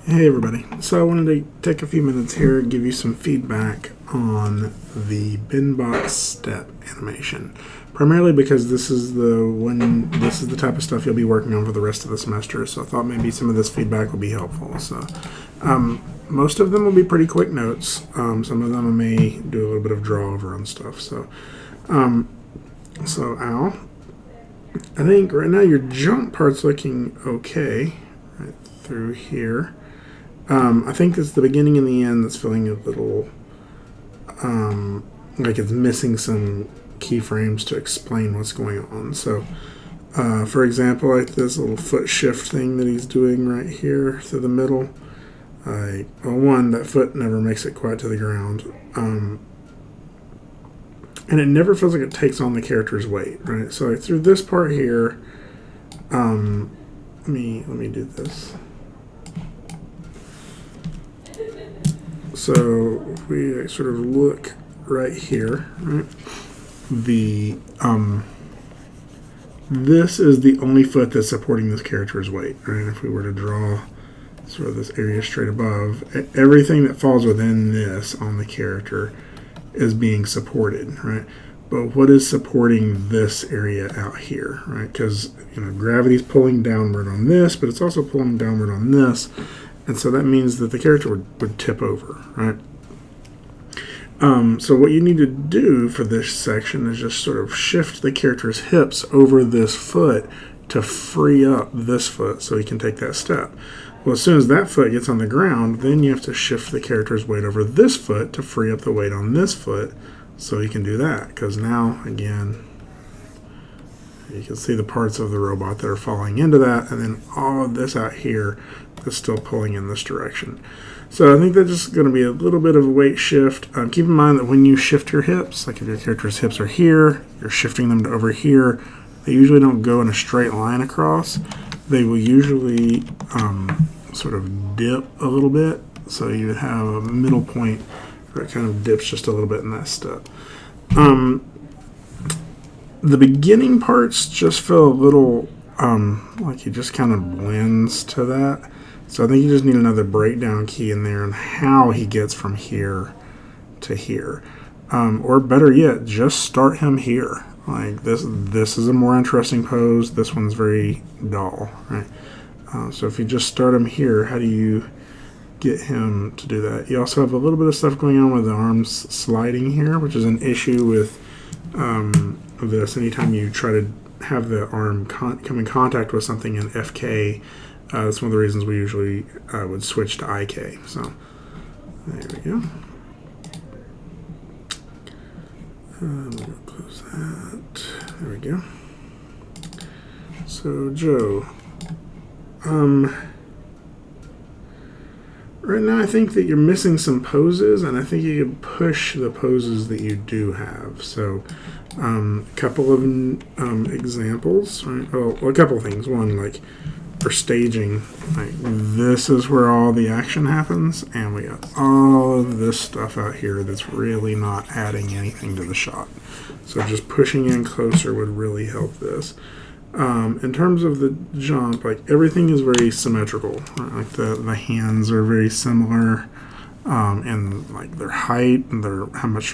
Hey everybody. So I wanted to take a few minutes here and give you some feedback on the bin box step animation. Primarily because this is the type of stuff you'll be working on for the rest of the semester, so I thought maybe some of this feedback will be helpful. So most of them will be pretty quick notes. Some of them I may do a little bit of draw over on stuff. So Al, I think right now your jump part's looking okay right through here. I think it's the beginning and the end that's feeling a little like it's missing some keyframes to explain what's going on. So, for example, like this little foot shift thing that he's doing right here through the middle. One, that foot never makes it quite to the ground. And it never feels like it takes on the character's weight, right? So like through this part here, let me do this. So if we sort of look right here, right? This is the only foot that's supporting this character's weight, right? If we were to draw sort of this area straight above, everything that falls within this on the character is being supported, right? But what is supporting this area out here, right? Because gravity's pulling downward on this, but it's also pulling downward on this. And so that means that the character would tip over, right? So what you need to do for this section is just sort of shift the character's hips over this foot to free up this foot so he can take that step. Well, as soon as that foot gets on the ground, then you have to shift the character's weight over this foot to free up the weight on this foot so he can do that. Because now, again, you can see the parts of the robot that are falling into that, and then all of this out here is still pulling in this direction. So I think that's just going to be a little bit of a weight shift. Keep in mind that when you shift your hips, like if your character's hips are here, you're shifting them to over here, they usually don't go in a straight line across. They will usually sort of dip a little bit. So you would have a middle point where it kind of dips just a little bit in that step. The beginning parts just feel a little like he just kind of blends to that. So I think you just need another breakdown key in there on how he gets from here to here. Or better yet, just start him here. Like this is a more interesting pose. This one's very dull, right? So if you just start him here, how do you get him to do that? You also have a little bit of stuff going on with the arms sliding here, which is an issue with this. Anytime you try to have the arm come in contact with something in FK, that's one of the reasons we usually would switch to IK. So there we go. I'm going to close that. There we go. So Joe, right now I think that you're missing some poses, and I think you can push the poses that you do have. So a couple of examples, right? Well, a couple of things. One, like for staging, like this is where all the action happens, and we got all of this stuff out here that's really not adding anything to the shot. So just pushing in closer would really help this. In terms of the jump, like everything is very symmetrical. Right? Like the hands are very similar, and like their height and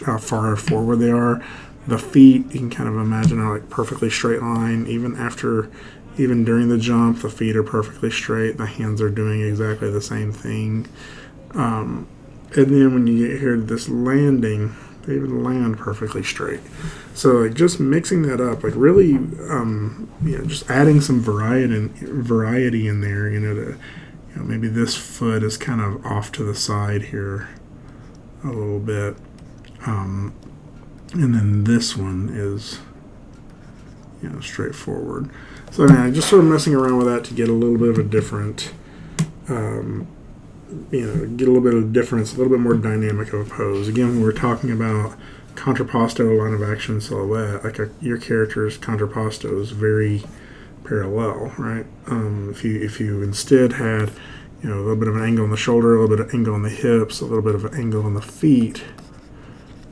how far forward they are. The feet, you can kind of imagine are like perfectly straight line. Even during the jump, the feet are perfectly straight. The hands are doing exactly the same thing. And then when you get here to this landing, they even land perfectly straight. So like just mixing that up, like really, just adding some variety in there. Maybe this foot is kind of off to the side here a little bit, and then this one is straightforward. So just sort of messing around with that to get a little bit of a different, get a little bit of difference, a little bit more dynamic of a pose. Again, when we're talking about contrapposto line of action silhouette, like your character's contrapposto is very parallel, right? If you instead had a little bit of an angle on the shoulder, a little bit of angle on the hips, a little bit of an angle on the feet,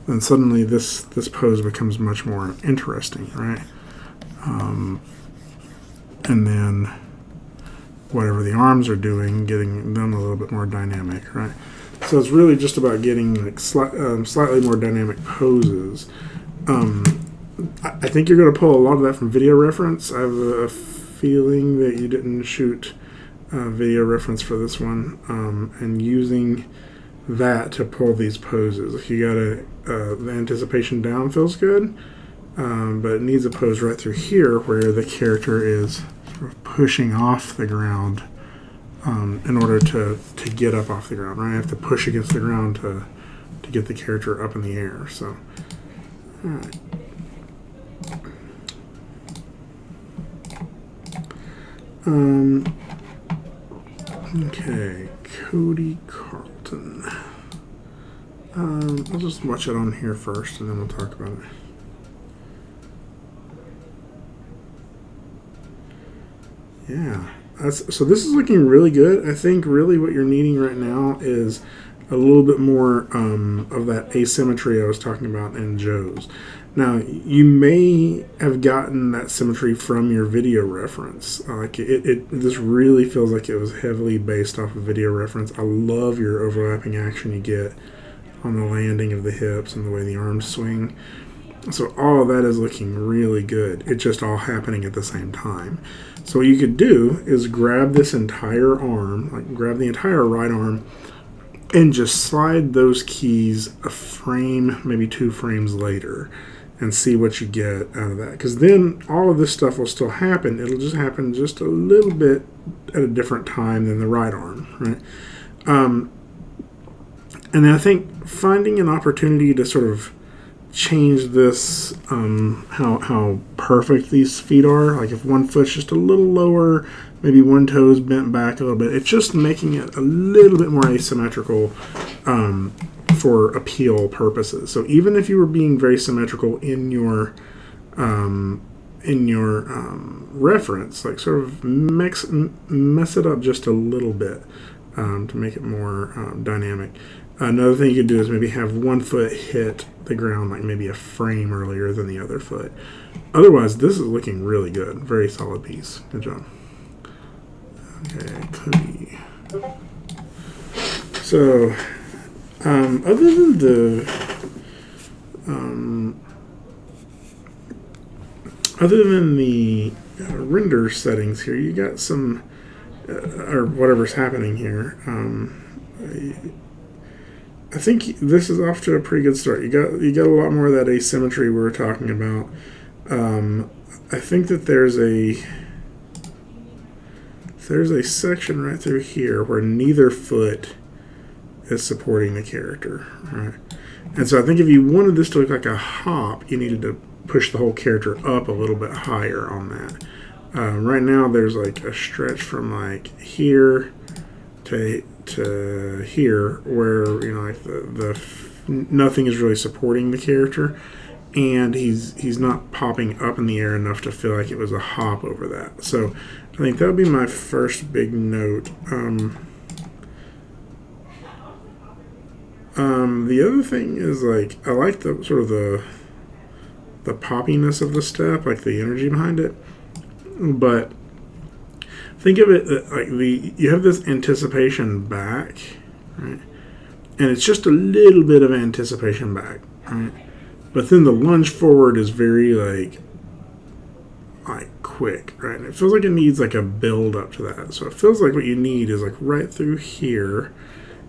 then suddenly this pose becomes much more interesting, right? And then whatever the arms are doing, getting them a little bit more dynamic, right? So it's really just about getting like slightly more dynamic poses. I think you're going to pull a lot of that from video reference. I have a feeling that you didn't shoot video reference for this one, and using that to pull these poses. If you got the anticipation down feels good, but it needs a pose right through here where the character is sort of pushing off the ground in order to get up off the ground, right? I have to push against the ground to get the character up in the air. So, all right. Okay, Cody Carlton. I'll just watch it on here first, and then we'll talk about it. Yeah, so this is looking really good. I think really what you're needing right now is a little bit more of that asymmetry I was talking about in Joe's. Now, you may have gotten that symmetry from your video reference. This really feels like it was heavily based off of video reference. I love your overlapping action you get on the landing of the hips and the way the arms swing. So all of that is looking really good. It's just all happening at the same time. So what you could do is grab this entire arm, like grab the entire right arm, and just slide those keys a frame, maybe 2 frames later, and see what you get out of that. Because then all of this stuff will still happen. It'll just happen just a little bit at a different time than the right arm, right? And then I think finding an opportunity to sort of change this, how perfect these feet are. Like if one foot's just a little lower, maybe one toe's bent back a little bit. It's just making it a little bit more asymmetrical for appeal purposes. So even if you were being very symmetrical in your reference, like sort of mess it up just a little bit to make it more dynamic. Another thing you could do is maybe have one foot hit the ground like maybe a frame earlier than the other foot. Otherwise, this is looking really good. Very solid piece. Good job. Okay, Cody. So, other than the render settings here, you got some or whatever's happening here. I think this is off to a pretty good start. You got a lot more of that asymmetry we were talking about. I think that there's a section right through here where neither foot is supporting the character, right? And so I think if you wanted this to look like a hop, you needed to push the whole character up a little bit higher on that. Right now there's like a stretch from like here to here where like the nothing is really supporting the character, and he's not popping up in the air enough to feel like it was a hop over that. So I think that would be my first big note. The other thing is like I like the sort of the poppiness of the step, like the energy behind it, but think of it like you have this anticipation back, right? And it's just a little bit of anticipation back, right? But then the lunge forward is very like quick, right? And it feels like it needs like a build up to that. So it feels like what you need is like right through here,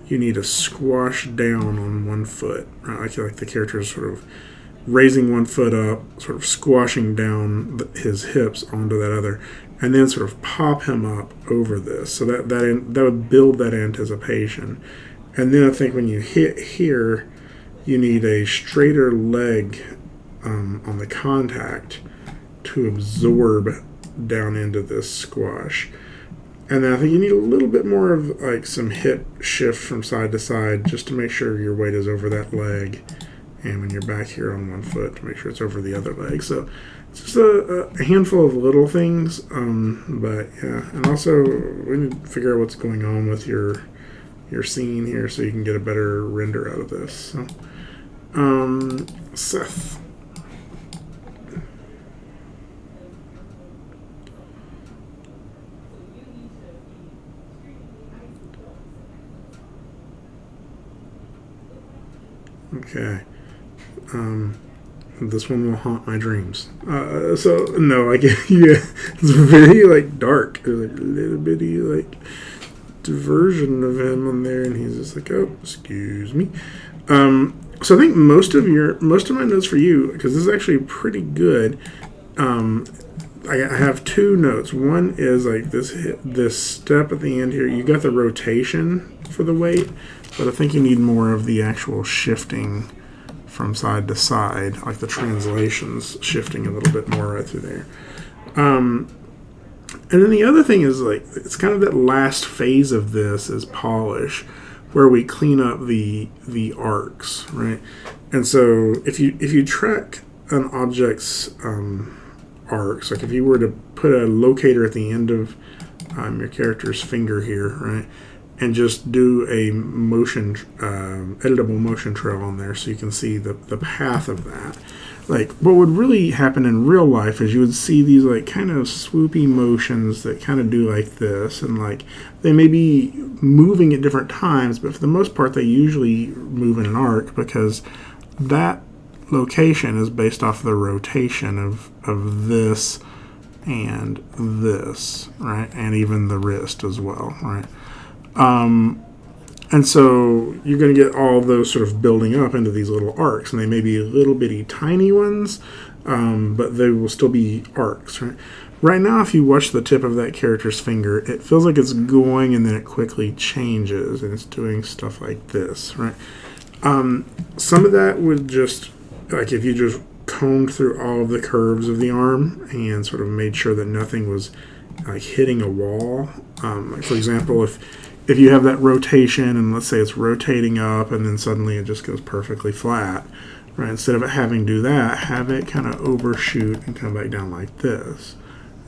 you need to squash down on one foot, right? Like the character is sort of raising one foot up, sort of squashing down his hips onto that other, and then sort of pop him up over this. So that would build that anticipation. And then I think when you hit here, you need a straighter leg on the contact to absorb down into this squash. And then I think you need a little bit more of like some hip shift from side to side just to make sure your weight is over that leg. And when you're back here on one foot, to make sure it's over the other leg. So it's just a handful of little things. But yeah, and also we need to figure out what's going on with your scene here so you can get a better render out of this. So, Seth. Okay. This one will haunt my dreams. So no, like yeah, it's very like dark. There's like a little bitty like diversion of him on there, and he's just like, oh, excuse me. So I think most of my notes for you, because this is actually pretty good. I have two notes. One is like this step at the end here. You got the rotation for the weight, but I think you need more of the actual shifting from side to side, like the translations shifting a little bit more right through there. And then the other thing is like it's kind of that last phase of this is polish, where we clean up the arcs, right? And so if you track an object's arcs, like if you were to put a locator at the end of your character's finger here, right, and just do a motion, editable motion trail on there, so you can see the path of that. Like what would really happen in real life is you would see these like kind of swoopy motions that kind of do like this, and like they may be moving at different times, but for the most part they usually move in an arc because that location is based off the rotation of this and this, right, and even the wrist as well, right. And so you're going to get all of those sort of building up into these little arcs, and they may be little bitty tiny ones, but they will still be arcs, right? Right now, if you watch the tip of that character's finger, it feels like it's going and then it quickly changes, and it's doing stuff like this, right? Some of that would just, like if you just combed through all of the curves of the arm and sort of made sure that nothing was like hitting a wall. Like for example, if you have that rotation and let's say it's rotating up and then suddenly it just goes perfectly flat, right? Instead of it having to do that, have it kind of overshoot and come back down like this.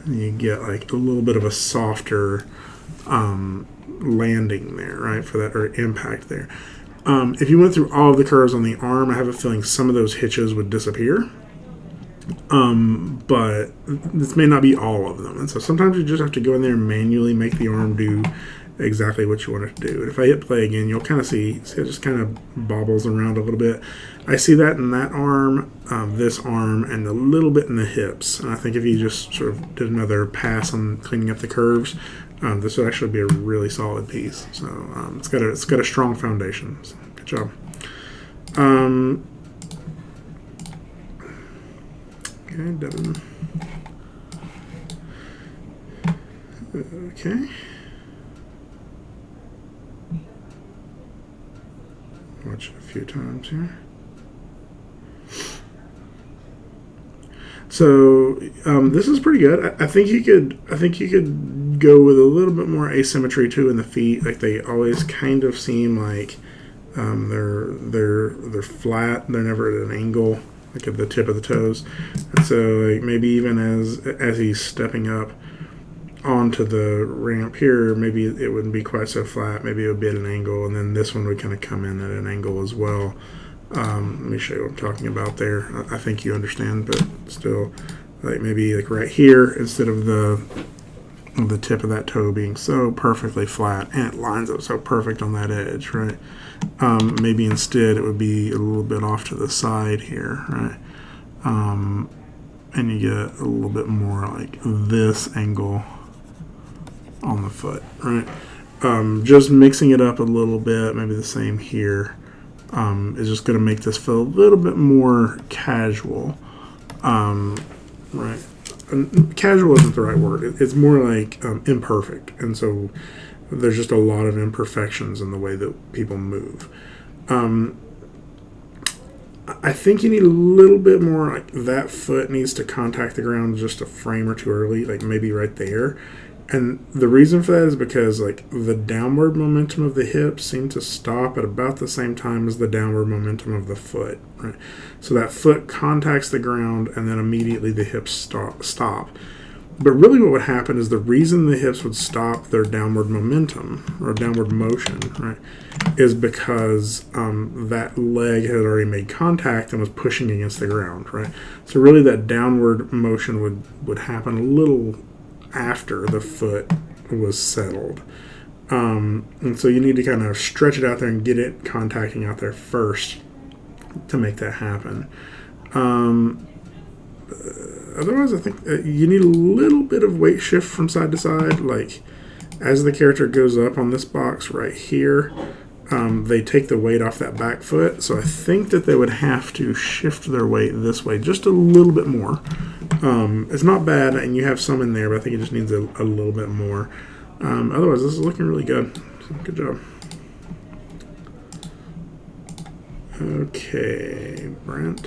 And you get like a little bit of a softer landing there, right? For that, or impact there. If you went through all of the curves on the arm, I have a feeling some of those hitches would disappear. But this may not be all of them. And so sometimes you just have to go in there and manually make the arm do exactly what you want it to do. And if I hit play again, you'll kind of see it just kind of bobbles around a little bit. I see that in that arm, this arm, and a little bit in the hips. And I think if you just sort of did another pass on cleaning up the curves, this would actually be a really solid piece. So it's got a strong foundation. So good job. Okay, Devin. Okay. Watch it a few times here. So this is pretty good. I think you could go with a little bit more asymmetry too in the feet. Like they always kind of seem like they're flat. They're never at an angle, like at the tip of the toes. And so like maybe even as he's stepping up onto the ramp here, maybe it wouldn't be quite so flat. Maybe it would be at an angle, and then this one would kind of come in at an angle as well. Let me show you what I'm talking about there. I think you understand, but still, like maybe like right here instead of the tip of that toe being so perfectly flat and it lines up so perfect on that edge, right? Maybe instead it would be a little bit off to the side here, right? And you get a little bit more like this angle on the foot, right? Just mixing it up a little bit, maybe the same here, is just going to make this feel a little bit more casual, right? And casual isn't the right word. It's more like imperfect, and so there's just a lot of imperfections in the way that people move. I think you need a little bit more, like that foot needs to contact the ground just a frame or two early, like maybe right there. And the reason for that is because like the downward momentum of the hips seem to stop at about the same time as the downward momentum of the foot, right? So that foot contacts the ground and then immediately the hips stop. But really what would happen is the reason the hips would stop their downward momentum or downward motion, right, is because that leg had already made contact and was pushing against the ground, right? So really that downward motion would happen a little after the foot was settled. And so you need to kind of stretch it out there and get it contacting out there first. to make that happen. Otherwise, I think you need a little bit of weight shift from side to side. Like as the character goes up on this box right here, they take the weight off that back foot. So I think that they would have to shift their weight this way just a little bit more. It's not bad, and you have some in there, but I think it just needs a little bit more. Otherwise, this is looking really good. So, good job. Okay, Brent.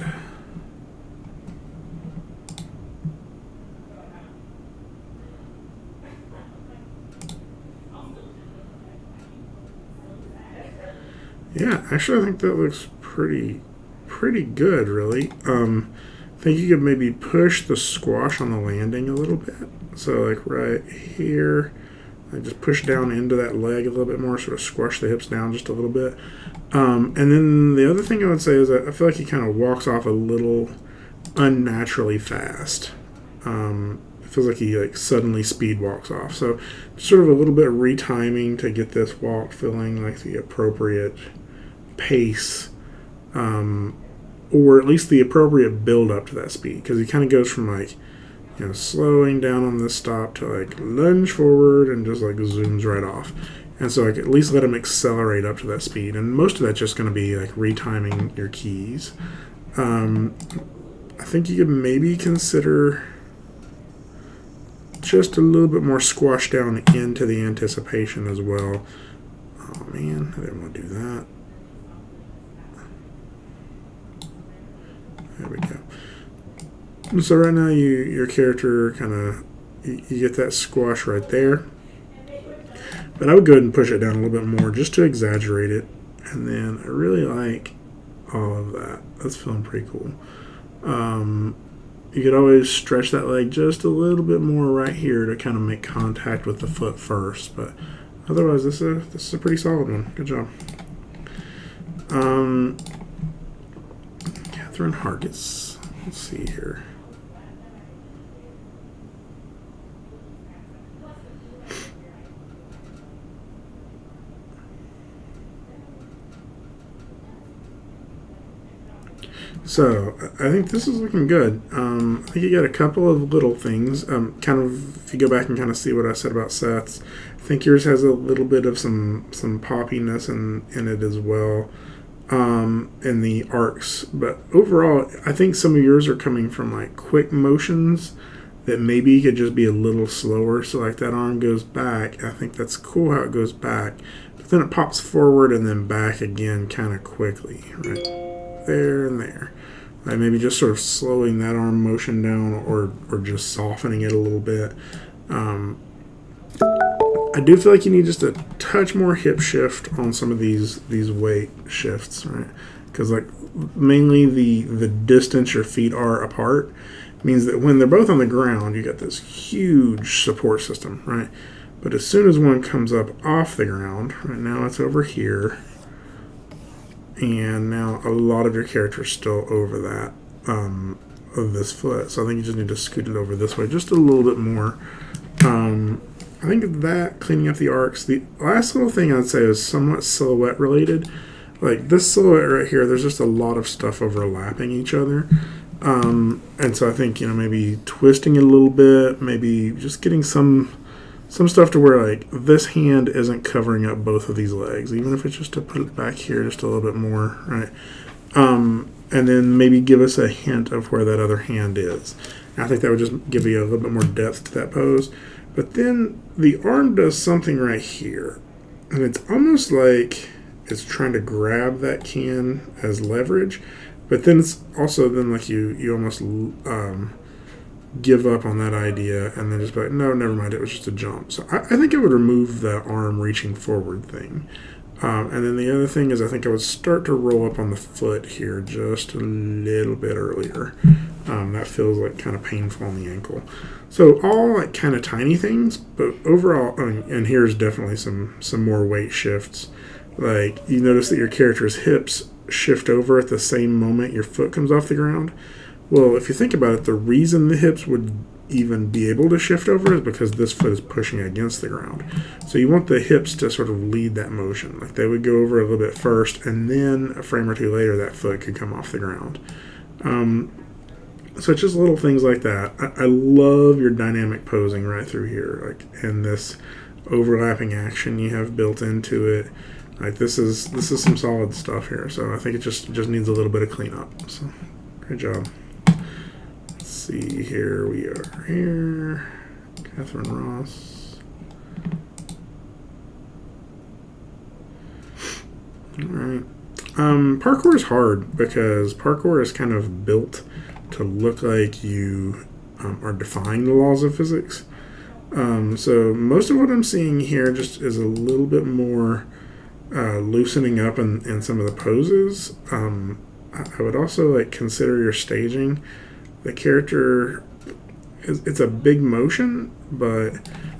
Yeah, actually, I think that looks pretty good, really. I think you could maybe push the squash on the landing a little bit. So, like right here, I just push down into that leg a little bit more, sort of squash the hips down just a little bit. And then the other thing I would say is that I feel like he kind of walks off a little unnaturally fast. It feels like he suddenly speed walks off. So, sort of a little bit of retiming to get this walk feeling like the appropriate pace, or at least the appropriate build up to that speed, because he kind of goes from slowing down on this stop to lunge forward and just zooms right off. And so at least let him accelerate up to that speed, and most of that's just going to be retiming your keys. I think you could maybe consider just a little bit more squash down into the anticipation as well. Oh man, I didn't want to do that. There we go. So right now your character you get that squash right there. But I would go ahead and push it down a little bit more just to exaggerate it. And then I really like all of that. That's feeling pretty cool. You could always stretch that leg just a little bit more right here to kind of make contact with the foot first. But otherwise, this is a pretty solid one. Good job. Catherine Hargis. Let's see here. So, I think this is looking good. I think you got a couple of little things. If you go back and kind of see what I said about Seth's, I think yours has a little bit of some poppiness in it as well, in the arcs. But overall, I think some of yours are coming from quick motions that maybe could just be a little slower. So that arm goes back. I think that's cool how it goes back. But then it pops forward and then back again kind of quickly, right? There and there. Maybe just sort of slowing that arm motion down or just softening it a little bit. I do feel like you need just a touch more hip shift on some of these weight shifts, right? Because mainly the distance your feet are apart means that when they're both on the ground, you got this huge support system, right? But as soon as one comes up off the ground, right now it's over here, and now a lot of your character's still over that of this foot. So I think you just need to scoot it over this way just a little bit more. I think that cleaning up the arcs. The last little thing I'd say is somewhat silhouette related. This silhouette right here, there's just a lot of stuff overlapping each other. And so I think, maybe twisting it a little bit, maybe just getting some stuff to where this hand isn't covering up both of these legs, even if it's just to put it back here just a little bit more, right? And then maybe give us a hint of where that other hand is. And I think that would just give you a little bit more depth to that pose. But then the arm does something right here, and it's almost like it's trying to grab that can as leverage, but then it's also you almost give up on that idea and then just be like, no, never mind, it was just a jump. So I think I would remove that arm reaching forward thing. And then the other thing is I think I would start to roll up on the foot here just a little bit earlier. That feels kind of painful on the ankle. So all kind of tiny things, but overall, and here's definitely some more weight shifts. You notice that your character's hips shift over at the same moment your foot comes off the ground. Well, if you think about it, the reason the hips would even be able to shift over is because this foot is pushing against the ground. So you want the hips to sort of lead that motion. Like they would go over a little bit first, and then a frame or two later, that foot could come off the ground. So it's just little things like that. I love your dynamic posing right through here, like, and this overlapping action you have built into it. Like this is some solid stuff here. So I think it just needs a little bit of cleanup. So great job. Let's see here. We are here. Catherine Ross. All right. Parkour is hard because parkour is kind of built to look like you are defying the laws of physics. So most of what I'm seeing here just is a little bit more loosening up in some of the poses. I would also like consider your staging. The character it's a big motion, but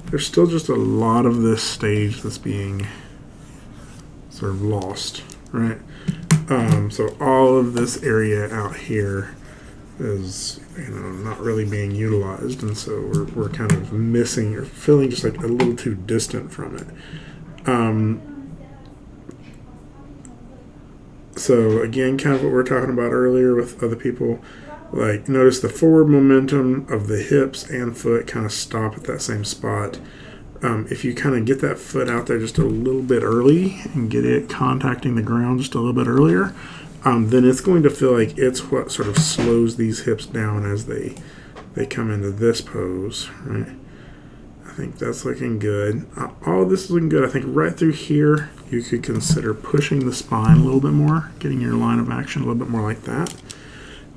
there's still just a lot of this stage that's being sort of lost, right? So all of this area out here is not really being utilized, and so we're kind of missing or feeling just like a little too distant from it. So again, kind of what we were talking about earlier with other people, like notice the forward momentum of the hips and foot kind of stop at that same spot. If you kind of get that foot out there just a little bit early and get it contacting the ground just a little bit earlier, then it's going to feel like it's what sort of slows these hips down as they come into this pose, right? I think that's looking good. All of this is looking good. I think right through here, you could consider pushing the spine a little bit more, getting your line of action a little bit more like that.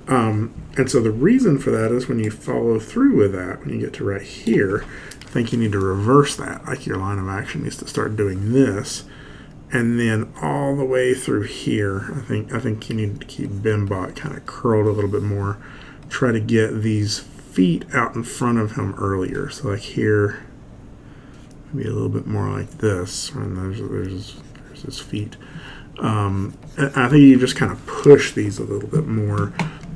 And so the reason for that is when you follow through with that, when you get to right here, I think you need to reverse that. Like your line of action needs to start doing this. And then all the way through here, I think you need to keep Bimbot kind of curled a little bit more. Try to get these feet out in front of him earlier. So like here, maybe a little bit more like this. And there's his feet. I think you just kind of push these a little bit more,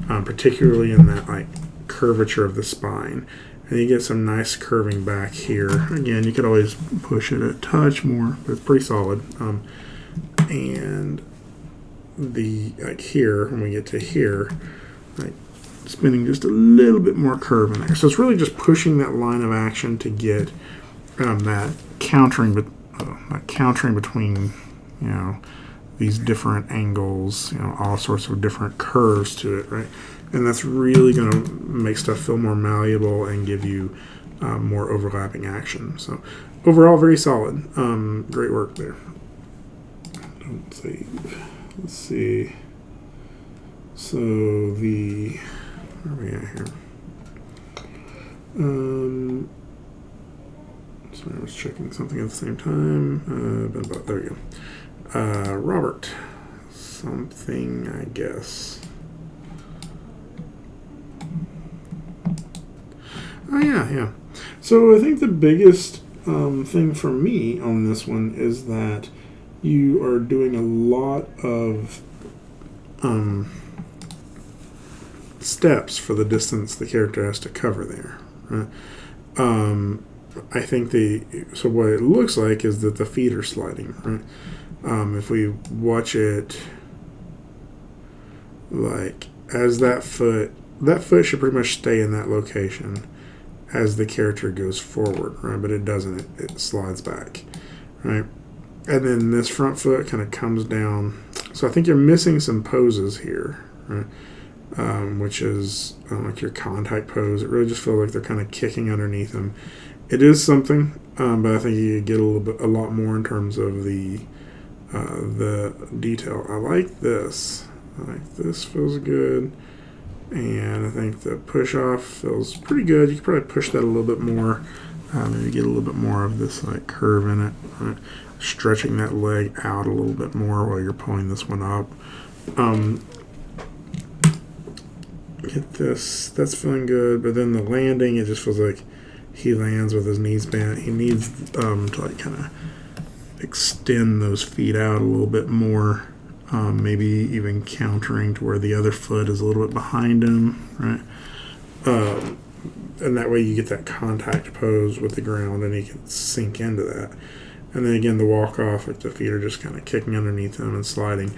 particularly in that like curvature of the spine. And you get some nice curving back here. Again, you could always push it a touch more, but it's pretty solid. And like here, when we get to here, like spinning just a little bit more curve in there. So it's really just pushing that line of action to get that countering between these different angles, all sorts of different curves to it, right? And that's really going to make stuff feel more malleable and give you more overlapping action. So overall, very solid. Great work there. Don't save. Let's see. So where are we at here? Sorry, I was checking something at the same time. There we go. Robert. Something, I guess. Oh, yeah. So I think the biggest thing for me on this one is that you are doing a lot of steps for the distance the character has to cover there. Right? I think so what it looks like is that the feet are sliding. Right? If we watch it, like as that foot should pretty much stay in that location as the character goes forward, right? But it doesn't. It slides back, right? And then this front foot kind of comes down. So I think you're missing some poses here, right? Which is like your contact pose. It really just feels like they're kind of kicking underneath them. It is something, but I think you get a lot more in terms of the detail. I like this. This feels good. And I think the push-off feels pretty good. You could probably push that a little bit more. Maybe get a little bit more of this like curve in it. Right? Stretching that leg out a little bit more while you're pulling this one up. Get this. That's feeling good. But then the landing, it just feels like he lands with his knees bent. He needs to like kind of extend those feet out a little bit more. Maybe even countering to where the other foot is a little bit behind him, right? and that way you get that contact pose with the ground, and he can sink into that. And then again, the walk off, like the feet are just kind of kicking underneath him and sliding.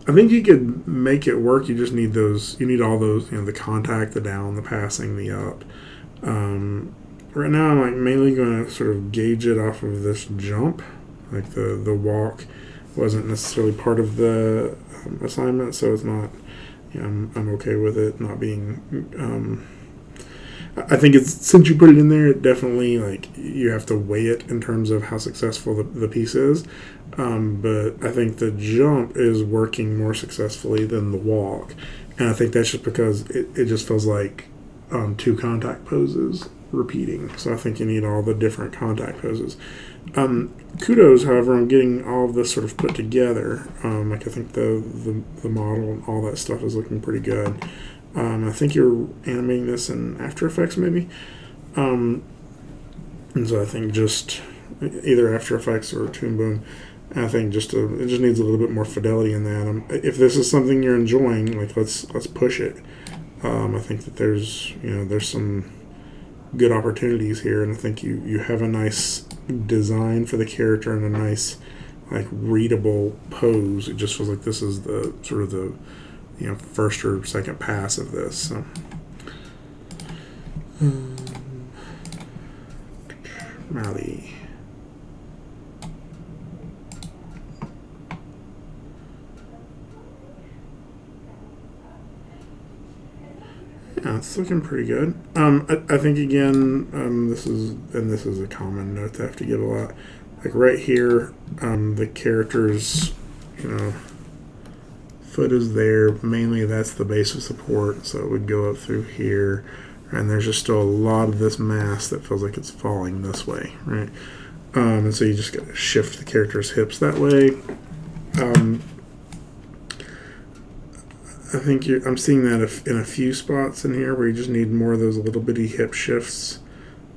I think you could make it work. You just need those. You need all those. The contact, the down, the passing, the up. Right now, I'm like mainly going to sort of gauge it off of this jump. Like the walk wasn't necessarily part of the assignment, so it's not. I'm okay with it not being. I think it's, since you put it in there, it definitely, like, you have to weigh it in terms of how successful the piece is. But I think the jump is working more successfully than the walk. And I think that's just because it just feels like two contact poses repeating. So I think you need all the different contact poses. Kudos, however, on getting all of this sort of put together. Like, I think the model and all that stuff is looking pretty good. I think you're animating this in After Effects, maybe. And so I think just either After Effects or Toon Boom. I think it just needs a little bit more fidelity in that. If this is something you're enjoying, like let's push it. I think that there's some good opportunities here, and I think you have a nice design for the character and a nice, like, readable pose. It just feels like this is the sort of the first or second pass of this. So. Mally. Yeah, it's looking pretty good. I think again, this is a common note that I have to give a lot. Like right here, the character's foot is there. Mainly that's the base of support, so it would go up through here, and there's just still a lot of this mass that feels like it's falling this way, right? And so you just got to shift the character's hips that way. I think I'm seeing that in a few spots in here where you just need more of those little bitty hip shifts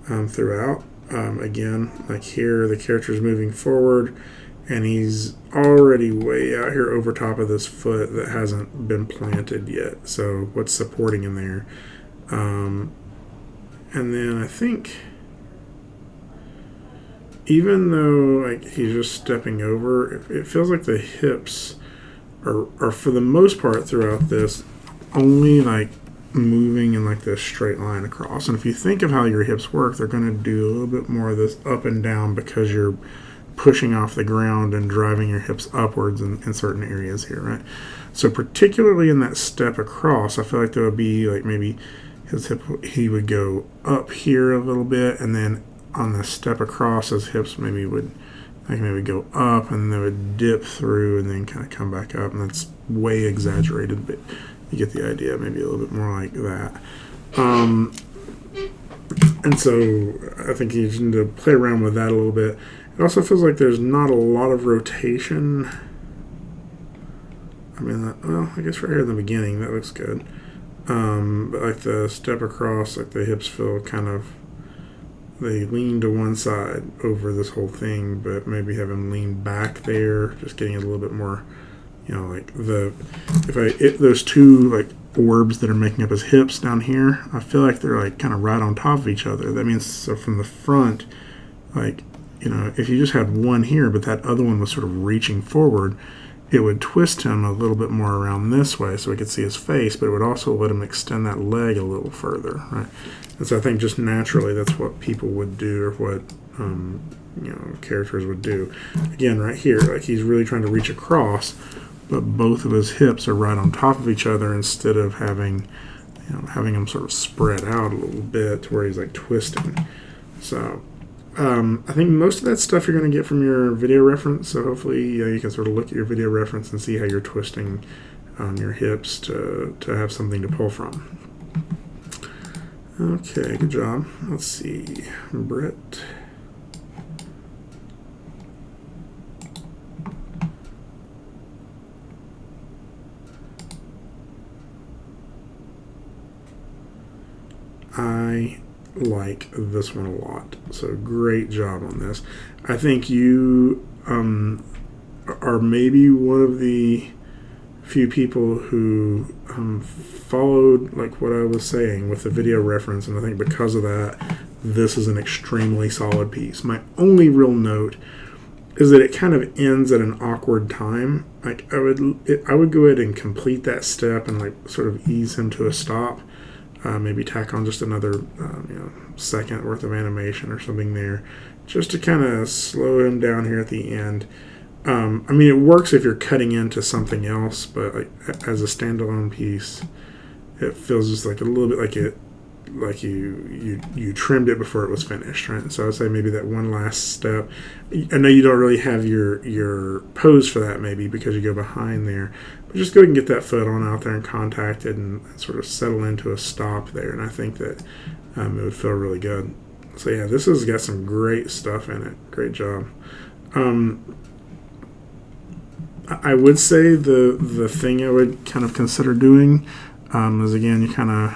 throughout. Again, like here, the character's moving forward, and he's already way out here over top of this foot that hasn't been planted yet. So what's supporting him there? And then I think, even though like he's just stepping over, it feels like the hips are for the most part throughout this only like moving in like this straight line across. And if you think of how your hips work, they're going to do a little bit more of this up and down because you're pushing off the ground and driving your hips upwards in certain areas here, right? So particularly in that step across, I feel like there would be like maybe his hip, he would go up here a little bit, and then on the step across, his hips maybe would go up, and they would dip through and then kind of come back up, and that's way exaggerated, but you get the idea, maybe a little bit more like that. And so I think you just need to play around with that a little bit. It also feels like there's not a lot of rotation. I mean, I guess right here in the beginning, that looks good. But like the step across, like the hips feel kind of, they lean to one side over this whole thing, but maybe have him lean back there, just getting a little bit more, like those two like orbs that are making up his hips down here, I feel like they're like kind of right on top of each other. That means, so from the front, like, if you just had one here, but that other one was sort of reaching forward, it would twist him a little bit more around this way so we could see his face, but it would also let him extend that leg a little further, right? And so I think just naturally that's what people would do, or what characters would do. Again, right here, like he's really trying to reach across, but both of his hips are right on top of each other instead of having him sort of spread out a little bit to where he's like twisting. So I think most of that stuff you're going to get from your video reference, so hopefully you can sort of look at your video reference and see how you're twisting your hips to have something to pull from. Okay, good job. Let's see. Brett. I like this one a lot. So great job on this. I think you are maybe one of the few people who followed like what I was saying with the video reference, and I think because of that, this is an extremely solid piece. My only real note is that it kind of ends at an awkward time. Like I would go ahead and complete that step and like sort of ease him to a stop. Maybe tack on just another second worth of animation or something there, just to kind of slow him down here at the end. I mean, it works if you're cutting into something else, but like as a standalone piece, it feels just like a little bit like you trimmed it before it was finished, right? So I'd say maybe that one last step. I know you don't really have your pose for that maybe because you go behind there, but just go ahead and get that foot on out there and contact it and sort of settle into a stop there, and I think that it would feel really good. So yeah, this has got some great stuff in it. Great job. I would say the thing I would kind of consider doing is, again, you kind of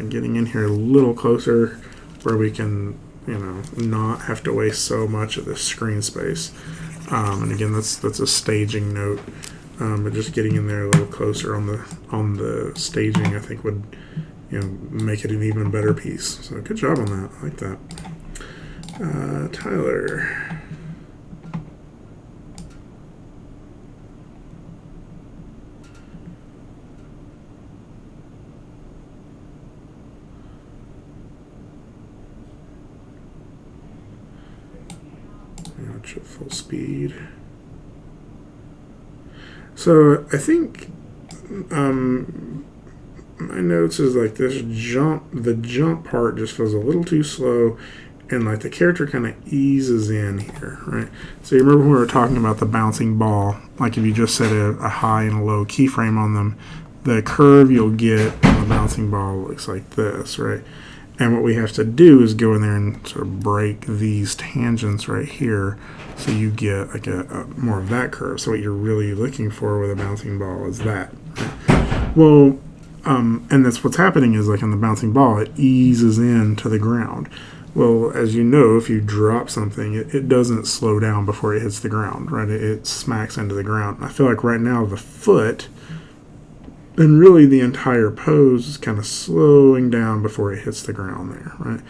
getting in here a little closer where we can not have to waste so much of this screen space. And again, that's a staging note, but just getting in there a little closer on the staging, I think would make it an even better piece. So good job on that. I like that. Tyler. At full speed. So I think my notes is like the jump part just feels a little too slow, and like the character kind of eases in here, right? So you remember when we were talking about the bouncing ball, like if you just set a high and a low keyframe on them, the curve you'll get on the bouncing ball looks like this, right? And what we have to do is go in there and sort of break these tangents right here, so you get like a more of that curve. So what you're really looking for with a bouncing ball is that. Well, and that's what's happening is like on the bouncing ball, it eases into the ground. Well, as you know, if you drop something, it doesn't slow down before it hits the ground, right? It smacks into the ground. I feel like right now the foot and really the entire pose is kind of slowing down before it hits the ground there, right?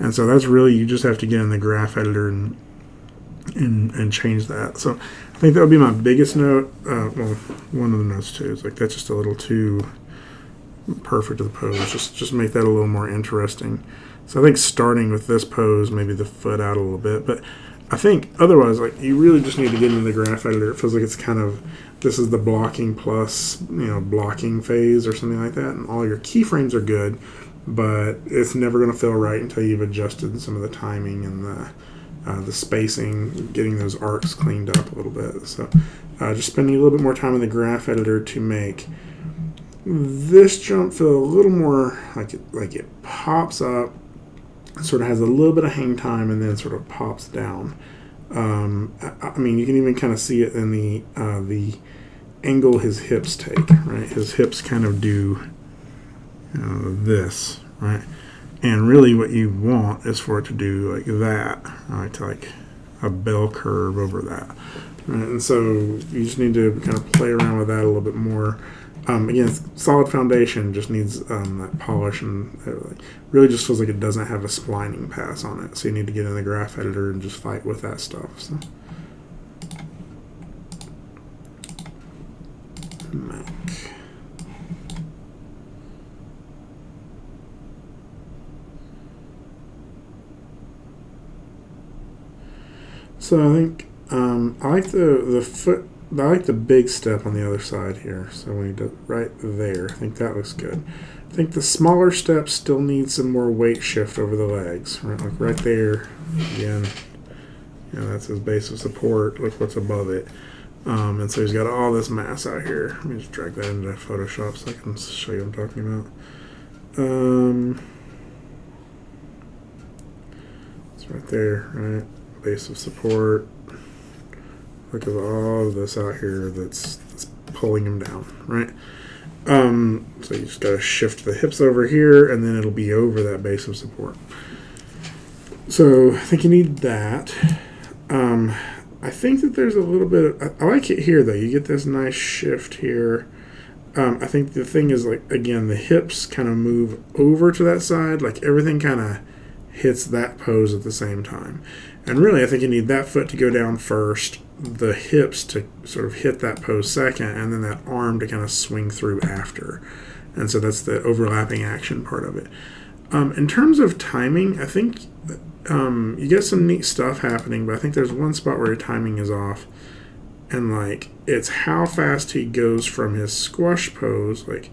And so that's really, you just have to get in the graph editor and change that. So I think that would be my biggest note. Well, one of the notes too is like that's just a little too perfect of the pose. Just make that a little more interesting. So I think starting with this pose, maybe the foot out a little bit, but I think otherwise, like you really just need to get into the graph editor. It feels like it's kind of, this is the blocking plus, blocking phase or something like that. And all your keyframes are good, but it's never going to feel right until you've adjusted some of the timing and the spacing, getting those arcs cleaned up a little bit. So just spending a little bit more time in the graph editor to make this jump feel a little more like it pops up, sort of has a little bit of hang time, and then sort of pops down. I mean, you can even kind of see it in the angle his hips take, right? His hips kind of do this, right? And really what you want is for it to do like that, right? To like a bell curve over that, right? And so you just need to kind of play around with that a little bit more. Again, solid foundation, just needs that polish, and it really just feels like it doesn't have a splining pass on it. So you need to get in the graph editor and just fight with that stuff. So, Mac. So I think I like the foot. I like the big step on the other side here. So when you do right there, I think that looks good. I think the smaller step still needs some more weight shift over the legs. Right, like right there. Again, that's his base of support. Look what's above it. And so he's got all this mass out here. Let me just drag that into Photoshop so I can show you what I'm talking about. It's right there, right? Base of support. Look at all of this out here that's pulling him down, right? So you just got to shift the hips over here, and then it'll be over that base of support. So I think you need that. I think that there's a little bit of, I like it here though. You get this nice shift here. I think the thing is, like, again, the hips kind of move over to that side, like everything kind of hits that pose at the same time. And really, I think you need that foot to go down first, the hips to sort of hit that pose second, and then that arm to kind of swing through after. And so that's the overlapping action part of it. In terms of timing, I think you get some neat stuff happening, but I think there's one spot where your timing is off. And, like, it's how fast he goes from his squash pose, like,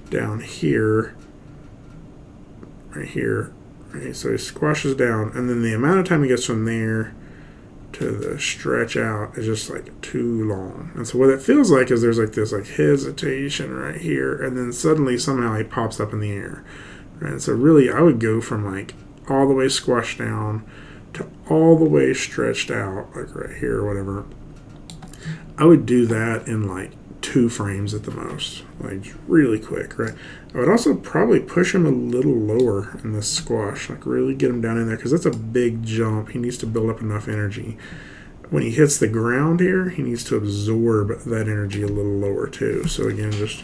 down here, right here. Right, so he squashes down, and then the amount of time he gets from there to the stretch out is just, like, too long. And so what it feels like is there's, like, this, like, hesitation right here, and then suddenly somehow he pops up in the air. Right? So really, I would go from, like, all the way squashed down to all the way stretched out, like right here or whatever. I would do that in, like, 2 frames at the most, like really quick, right? I would also probably push him a little lower in this squash, like really get him down in there, because that's a big jump. He needs to build up enough energy. When he hits the ground here, he needs to absorb that energy a little lower too. So again, just,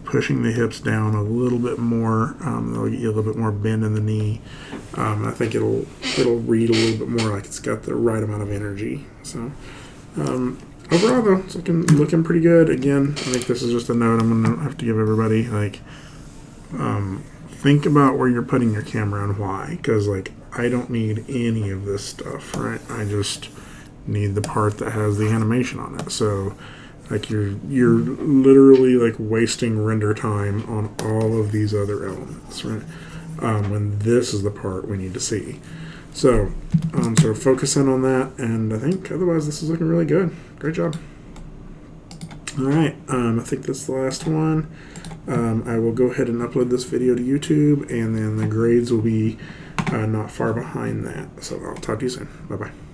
pushing the hips down a little bit more, that'll get you a little bit more bend in the knee. I think it'll read a little bit more like it's got the right amount of energy. So overall, though, it's looking pretty good. Again, I think this is just a note I'm going to have to give everybody. Like, think about where you're putting your camera and why. Because, like, I don't need any of this stuff, right? I just need the part that has the animation on it. So, like, you're literally, like, wasting render time on all of these other elements, right? When this is the part we need to see. So, sort of focus in on that, and I think otherwise this is looking really good. Great job. All right, I think that's the last one. I will go ahead and upload this video to YouTube, and then the grades will be not far behind that. So I'll talk to you soon. Bye-bye.